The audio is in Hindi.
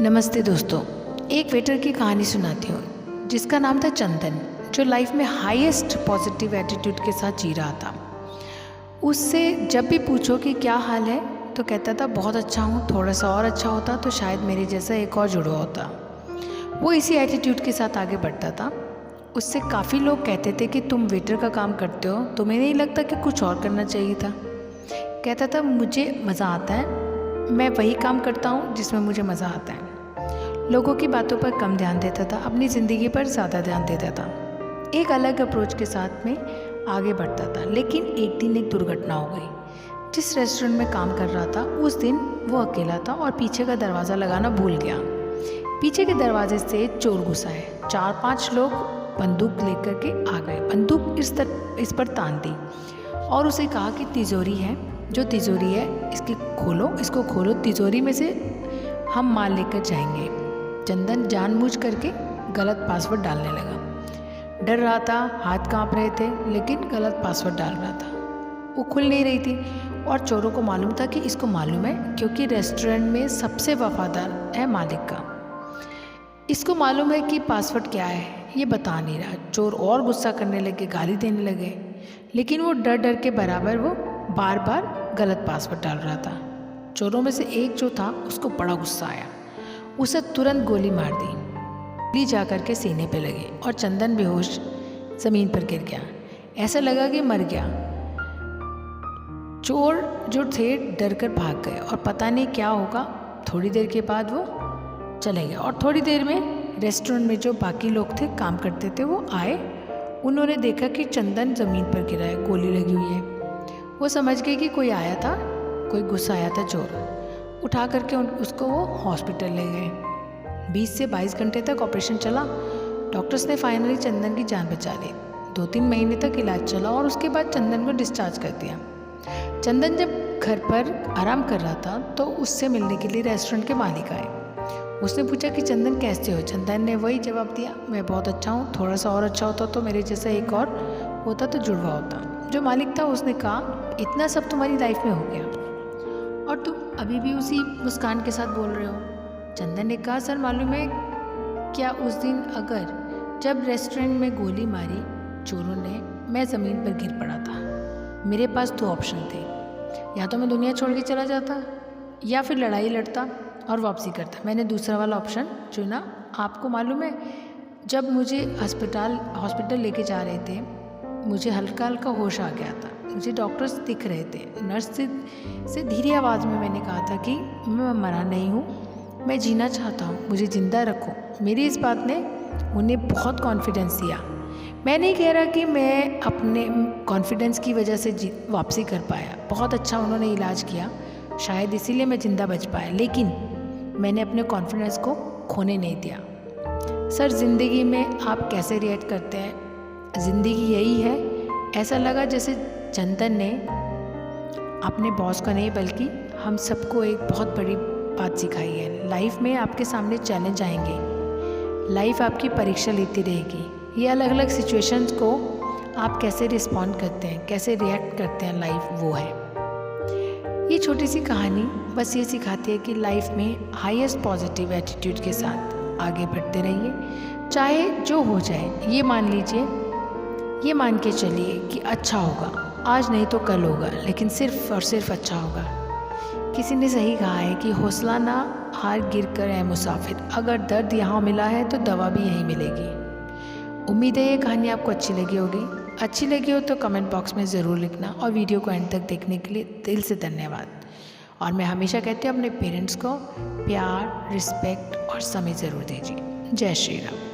नमस्ते दोस्तों, एक वेटर की कहानी सुनाती हूँ जिसका नाम था चंदन, जो लाइफ में हाईएस्ट पॉजिटिव एटीट्यूड के साथ जी रहा था। उससे जब भी पूछो कि क्या हाल है तो कहता था बहुत अच्छा हूँ, थोड़ा सा और अच्छा होता तो शायद मेरे जैसा एक और जुड़वा होता। वो इसी एटीट्यूड के साथ आगे बढ़ता था। उससे काफ़ी लोग कहते थे कि तुम वेटर का काम करते हो, तुम्हें नहीं लगता कि कुछ और करना चाहिए था। कहता था मुझे मज़ा आता है, मैं वही काम करता हूँ जिसमें मुझे मज़ा आता है। लोगों की बातों पर कम ध्यान देता था, अपनी ज़िंदगी पर ज़्यादा ध्यान देता था। एक अलग अप्रोच के साथ में आगे बढ़ता था। लेकिन एक दिन एक दुर्घटना हो गई। जिस रेस्टोरेंट में काम कर रहा था उस दिन वो अकेला था और पीछे का दरवाज़ा लगाना भूल गया। पीछे के दरवाजे से चोर घुसा है। 4-5 लोग बंदूक लेकर के आ गए। बंदूक इस पर तान दी और उसे कहा कि तिजोरी है, जो तिजोरी है इसको खोलो, तिजोरी में से हम माल लेकर जाएंगे। चंदन जानबूझ करके गलत पासवर्ड डालने लगा। डर रहा था, हाथ कांप रहे थे, लेकिन गलत पासवर्ड डाल रहा था। वो खुल नहीं रही थी और चोरों को मालूम था कि इसको मालूम है, क्योंकि रेस्टोरेंट में सबसे वफादार है मालिक का। इसको मालूम है कि पासवर्ड क्या है, ये बता नहीं रहा। चोर और गुस्सा करने लगे, गाली देने लगे, लेकिन वो डर के बराबर वो बार बार गलत पासवर्ड डाल रहा था। चोरों में से एक जो था उसको बड़ा गुस्सा आया। उसे तुरंत गोली मार दी। गोली जा कर के सीने पे लगी और चंदन बेहोश ज़मीन पर गिर गया। ऐसा लगा कि मर गया। चोर जो थे डर कर भाग गए और पता नहीं क्या होगा। थोड़ी देर के बाद वो चले गए और थोड़ी देर में रेस्टोरेंट में जो बाकी लोग थे, काम करते थे, वो आए। उन्होंने देखा कि चंदन ज़मीन पर गिरा है, गोली लगी हुई है। वो समझ गए कि कोई आया था, कोई गुस्सा आया था। चोर उठा करके उसको वो हॉस्पिटल ले गए। 20 से 22 घंटे तक ऑपरेशन चला। डॉक्टर्स ने फाइनली चंदन की जान बचा ली। 2-3 महीने तक इलाज चला और उसके बाद चंदन को डिस्चार्ज कर दिया। चंदन जब घर पर आराम कर रहा था तो उससे मिलने के लिए रेस्टोरेंट के मालिक आए। उसने पूछा कि चंदन कैसे हो। चंदन ने वही जवाब दिया, मैं बहुत अच्छा हूँ, थोड़ा सा और अच्छा होता तो मेरे जैसा एक और होता तो जुड़वा होता। जो मालिक था उसने कहा इतना सब तुम्हारी लाइफ में हो गया और तुम अभी भी उसी मुस्कान के साथ बोल रहे हो। चंदन ने कहा सर, मालूम है क्या उस दिन अगर जब रेस्टोरेंट में गोली मारी चोरों ने, मैं ज़मीन पर गिर पड़ा था। मेरे पास 2 ऑप्शन थे, या तो मैं दुनिया छोड़ के चला जाता या फिर लड़ाई लड़ता और वापसी करता। मैंने दूसरा वाला ऑप्शन चुना। आपको मालूम है जब मुझे हॉस्पिटल लेके जा रहे थे, मुझे हल्का हल्का होश आ गया था। मुझे डॉक्टर्स दिख रहे थे। नर्स से धीरे आवाज़ में मैंने कहा था कि मैं मरा नहीं हूँ, मैं जीना चाहता हूँ, मुझे ज़िंदा रखो। मेरी इस बात ने उन्हें बहुत कॉन्फिडेंस दिया। मैं नहीं कह रहा कि मैं अपने कॉन्फिडेंस की वजह से वापसी कर पाया। बहुत अच्छा उन्होंने इलाज किया, शायद इसीलिए मैं ज़िंदा बच पाया, लेकिन मैंने अपने कॉन्फिडेंस को खोने नहीं दिया। सर, ज़िंदगी में आप कैसे रिएक्ट करते हैं, ज़िंदगी यही है। ऐसा लगा जैसे चंदन ने अपने बॉस को नहीं बल्कि हम सबको एक बहुत बड़ी बात सिखाई है। लाइफ में आपके सामने चैलेंज आएंगे, लाइफ आपकी परीक्षा लेती रहेगी। ये अलग अलग सिचुएशंस को आप कैसे रिस्पॉन्ड करते हैं, कैसे रिएक्ट करते हैं, लाइफ वो है। ये छोटी सी कहानी बस ये सिखाती है कि लाइफ में हाईएस्ट पॉजिटिव एटीट्यूड के साथ आगे बढ़ते रहिए। चाहे जो हो जाए, ये मान के चलिए कि अच्छा होगा, आज नहीं तो कल होगा, लेकिन सिर्फ और सिर्फ अच्छा होगा। किसी ने सही कहा है कि हौसला ना हार गिर कर है मुसाफिर, अगर दर्द यहाँ मिला है तो दवा भी यहीं मिलेगी। उम्मीद है ये कहानी आपको अच्छी लगी होगी। अच्छी लगी हो तो कमेंट बॉक्स में ज़रूर लिखना और वीडियो को एंड तक देखने के लिए दिल से धन्यवाद। और मैं हमेशा कहती हूँ अपने पेरेंट्स को प्यार, रिस्पेक्ट और समय ज़रूर दीजिए। जय श्री राम।